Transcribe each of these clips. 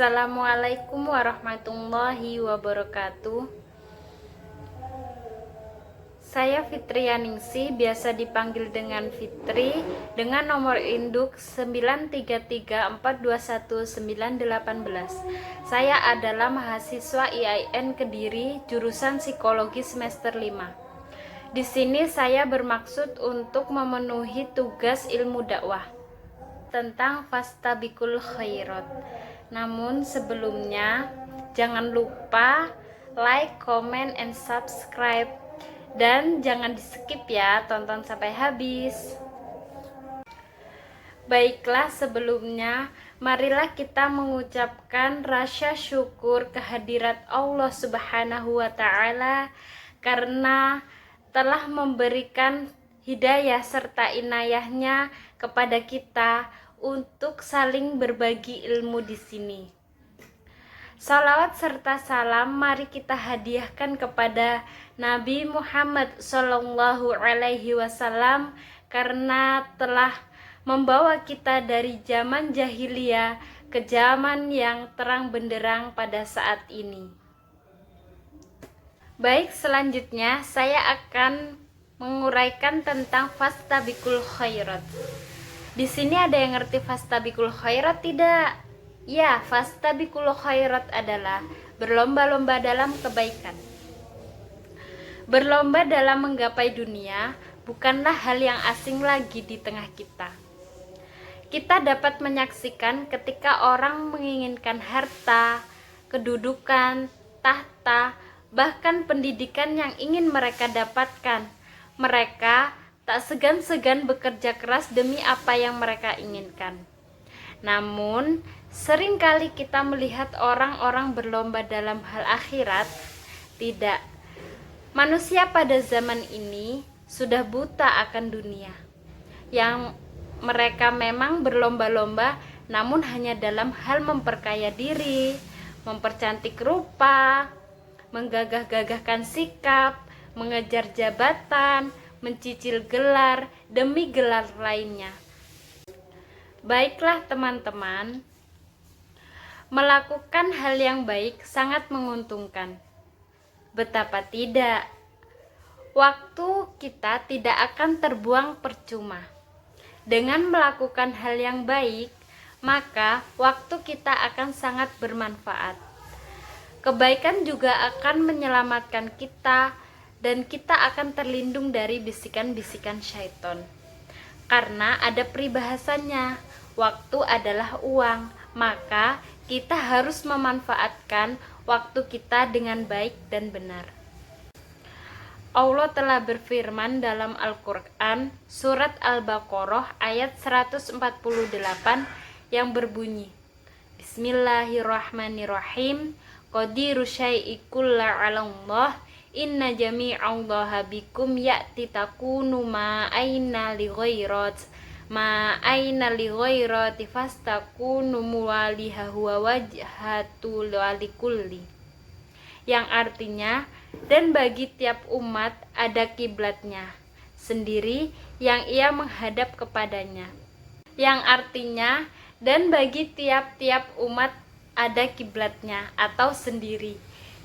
Assalamualaikum warahmatullahi wabarakatuh. Saya Fitrianingsih, biasa dipanggil dengan Fitri, dengan nomor induk 933421918. Saya adalah mahasiswa IAIN Kediri, jurusan Psikologi semester 5. Di sini saya bermaksud untuk memenuhi tugas ilmu dakwah tentang fastabikul khairat. Namun sebelumnya jangan lupa like, comment, and subscribe, dan jangan di skip ya, tonton sampai habis. Baiklah, sebelumnya marilah kita mengucapkan rasa syukur kehadirat Allah Subhanahu wa Ta'ala karena telah memberikan hidayah serta inayahnya kepada kita untuk saling berbagi ilmu di sini. Salawat serta salam mari kita hadiahkan kepada Nabi Muhammad Sallallahu Alaihi Wasallam karena telah membawa kita dari zaman jahiliyah ke zaman yang terang benderang pada saat ini. Baik, selanjutnya saya akan menguraikan tentang fastabikul khairat. Di sini ada yang ngerti fastabikul khairat tidak? Ya, fastabikul khairat adalah berlomba-lomba dalam kebaikan. Berlomba dalam menggapai dunia bukanlah hal yang asing lagi di tengah kita. Kita dapat menyaksikan ketika orang menginginkan harta, kedudukan, tahta, bahkan pendidikan yang ingin mereka dapatkan. Mereka tak segan-segan bekerja keras demi apa yang mereka inginkan. Namun, seringkali kita melihat orang-orang berlomba dalam hal akhirat. Tidak. Manusia pada zaman ini sudah buta akan dunia. Yang mereka memang berlomba-lomba, namun hanya dalam hal memperkaya diri, mempercantik rupa, menggagah-gagahkan sikap, mengejar jabatan, mencicil gelar demi gelar lainnya. Baiklah teman-teman, melakukan hal yang baik sangat menguntungkan. Betapa tidak, waktu kita tidak akan terbuang percuma. Dengan melakukan hal yang baik, maka waktu kita akan sangat bermanfaat. Kebaikan juga akan menyelamatkan kita, dan kita akan terlindung dari bisikan-bisikan syaitan. Karena ada peribahasannya, waktu adalah uang, maka kita harus memanfaatkan waktu kita dengan baik dan benar. Allah telah berfirman dalam Al-Quran, surat Al-Baqarah ayat 148 yang berbunyi, Bismillahirrahmanirrahim, Qadiru syai'i kulla 'alallah, inna jami'allaha bikum ya'ti takunu ma'aina li ghairat fastakunu muwaliha huwa wajhatul walikulli, yang artinya, dan bagi tiap umat ada kiblatnya sendiri yang ia menghadap kepadanya, yang artinya, dan bagi tiap-tiap umat ada kiblatnya atau sendiri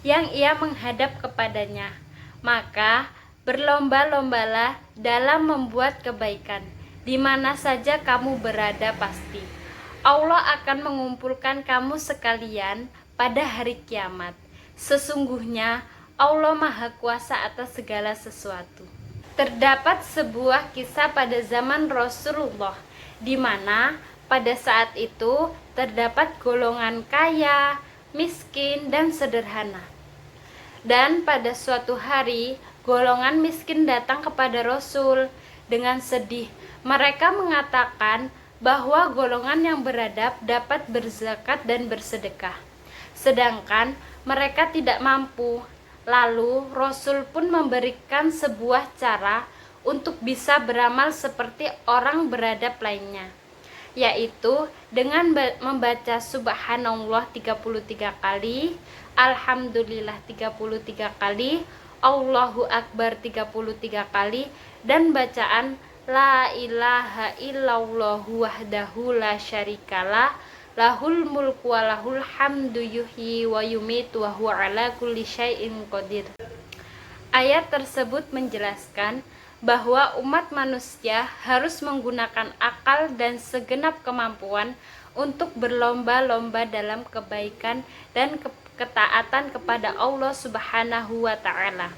yang ia menghadap kepadanya. Maka berlomba-lombalah dalam membuat kebaikan, di mana saja kamu berada. Pasti Allah akan mengumpulkan kamu sekalian pada hari kiamat. Sesungguhnya Allah Maha Kuasa atas segala sesuatu. Terdapat sebuah kisah pada zaman Rasulullah, di mana pada saat itu terdapat golongan kaya, miskin, dan sederhana. Dan pada suatu hari, golongan miskin datang kepada Rasul dengan sedih. Mereka mengatakan bahwa golongan yang beradab dapat berzakat dan bersedekah, sedangkan mereka tidak mampu. Lalu Rasul pun memberikan sebuah cara untuk bisa beramal seperti orang beradab lainnya, yaitu dengan membaca subhanallah 33 kali, alhamdulillah 33 kali, Allahu Akbar 33 kali, dan bacaan la ilaha illallah wahdahu la syarikalah Lahul mulku wa lahul hamdu yuhyi wa yumitu wa huwa ala kulli syai'in qadir. Ayat tersebut menjelaskan bahwa umat manusia harus menggunakan akal dan segenap kemampuan untuk berlomba-lomba dalam kebaikan dan ketaatan kepada Allah Subhanahu wa Ta'ala.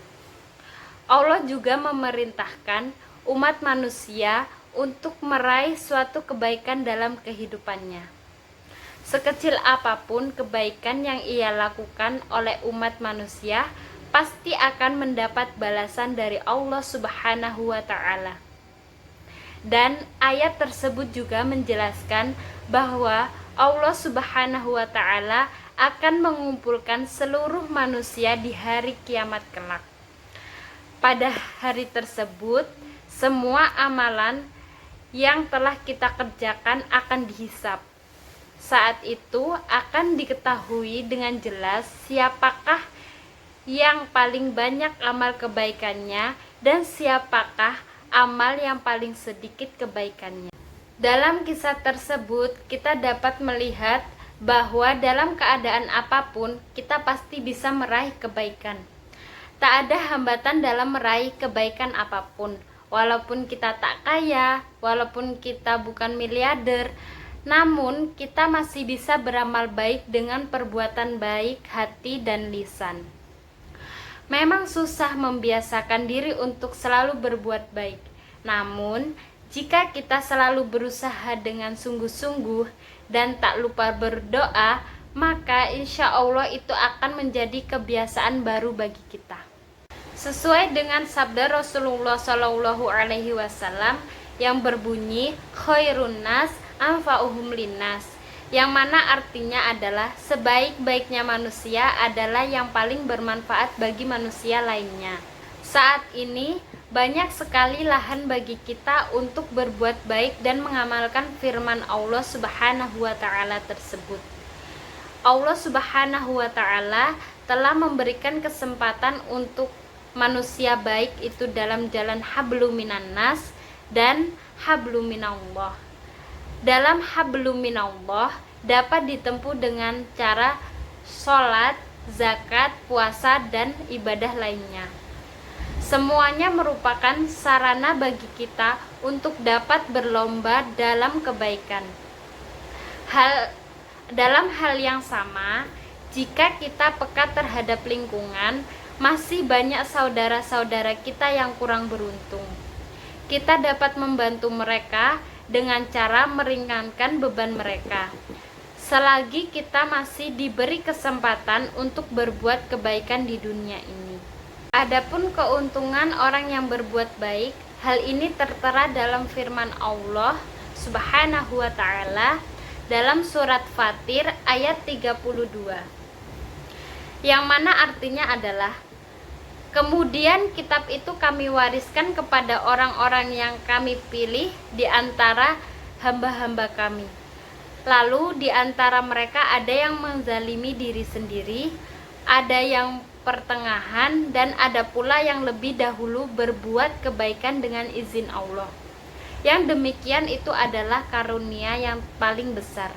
Allah juga memerintahkan umat manusia untuk meraih suatu kebaikan dalam kehidupannya. Sekecil apapun kebaikan yang ia lakukan oleh umat manusia, pasti akan mendapat balasan dari Allah Subhanahu wa Ta'ala. Dan ayat tersebut juga menjelaskan bahwa Allah Subhanahu wa Ta'ala akan mengumpulkan seluruh manusia di hari kiamat kelak. Pada hari tersebut, semua amalan yang telah kita kerjakan akan dihisap. Saat itu akan diketahui dengan jelas siapakah yang paling banyak amal kebaikannya dan siapakah amal yang paling sedikit kebaikannya. Dalam kisah tersebut kita dapat melihat bahwa dalam keadaan apapun kita pasti bisa meraih kebaikan. Tak ada hambatan dalam meraih kebaikan apapun. Walaupun kita tak kaya, walaupun kita bukan miliarder, namun kita masih bisa beramal baik dengan perbuatan baik hati dan lisan. Memang susah membiasakan diri untuk selalu berbuat baik. Namun, jika kita selalu berusaha dengan sungguh-sungguh dan tak lupa berdoa, maka insya Allah itu akan menjadi kebiasaan baru bagi kita. Sesuai dengan sabda Rasulullah SAW yang berbunyi, khairun nas anfa'uhum linnas, yang mana artinya adalah sebaik-baiknya manusia adalah yang paling bermanfaat bagi manusia lainnya. Saat ini banyak sekali lahan bagi kita untuk berbuat baik dan mengamalkan firman Allah Subhanahu wa Ta'ala tersebut. Allah Subhanahu wa Ta'ala telah memberikan kesempatan untuk manusia baik itu dalam jalan hablum minan nas dan hablum minallah. Dalam hablum minallah dapat ditempuh dengan cara sholat, zakat, puasa, dan ibadah lainnya. Semuanya merupakan sarana bagi kita untuk dapat berlomba dalam kebaikan. Dalam hal yang sama, jika kita peka terhadap lingkungan, masih banyak saudara-saudara kita yang kurang beruntung. Kita dapat membantu mereka dengan cara meringankan beban mereka, selagi kita masih diberi kesempatan untuk berbuat kebaikan di dunia ini. Adapun keuntungan orang yang berbuat baik, hal ini tertera dalam firman Allah Subhanahu wa Ta'ala dalam surat Fatir ayat 32, yang mana artinya adalah, kemudian kitab itu kami wariskan kepada orang-orang yang kami pilih di antara hamba-hamba kami. Lalu di antara mereka ada yang menzalimi diri sendiri, ada yang pertengahan, dan ada pula yang lebih dahulu berbuat kebaikan dengan izin Allah. Yang demikian itu adalah karunia yang paling besar.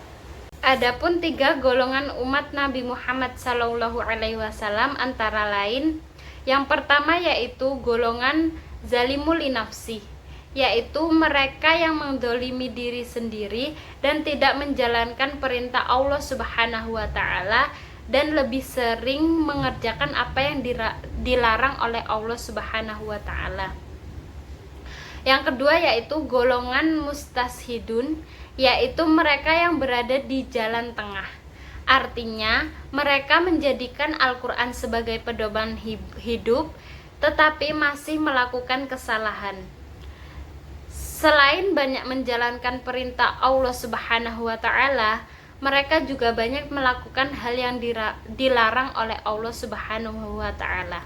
Adapun 3 golongan umat Nabi Muhammad SAW antara lain, yang pertama yaitu golongan zalimul linafsi, yaitu mereka yang mendolimi diri sendiri dan tidak menjalankan perintah Allah Subhanahu wa Ta'ala dan lebih sering mengerjakan apa yang dilarang oleh Allah Subhanahu wa Ta'ala. Yang kedua yaitu golongan mustashidun, yaitu mereka yang berada di jalan tengah. Artinya, mereka menjadikan Al-Quran sebagai pedoman hidup, tetapi masih melakukan kesalahan. Selain banyak menjalankan perintah Allah Subhanahu wa Ta'ala, mereka juga banyak melakukan hal yang dilarang oleh Allah Subhanahu wa Ta'ala.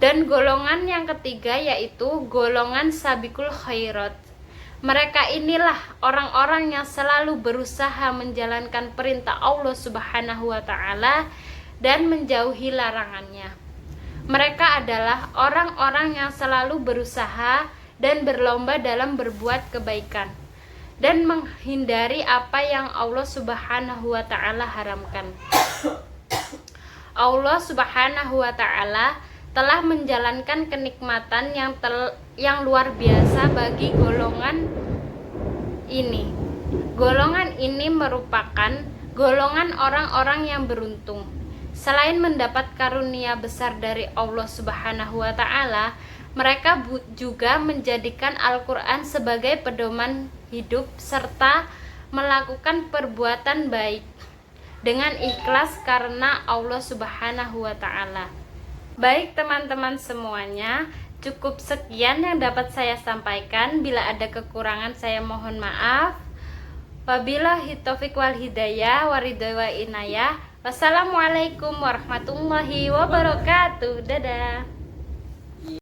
Dan golongan yang ketiga yaitu golongan sabikul khairat. Mereka inilah orang-orang yang selalu berusaha menjalankan perintah Allah Subhanahu wa Ta'ala dan menjauhi larangannya. Mereka adalah orang-orang yang selalu berusaha dan berlomba dalam berbuat kebaikan. dan menghindari apa yang Allah Subhanahu wa taala haramkan. Allah Subhanahu wa taala telah menjalankan kenikmatan yang luar biasa bagi golongan ini. Golongan ini merupakan golongan orang-orang yang beruntung. Selain mendapat karunia besar dari Allah Subhanahu wa taala, mereka juga menjadikan Al-Qur'an sebagai pedoman hidup serta melakukan perbuatan baik dengan ikhlas karena Allah Subhanahu wa taala. Baik teman-teman semuanya, cukup sekian yang dapat saya sampaikan. Bila ada kekurangan saya mohon maaf. Wabillahi taufiq wal hidayah waridho wa inayah. Wassalamualaikum warahmatullahi wabarakatuh. Dadah.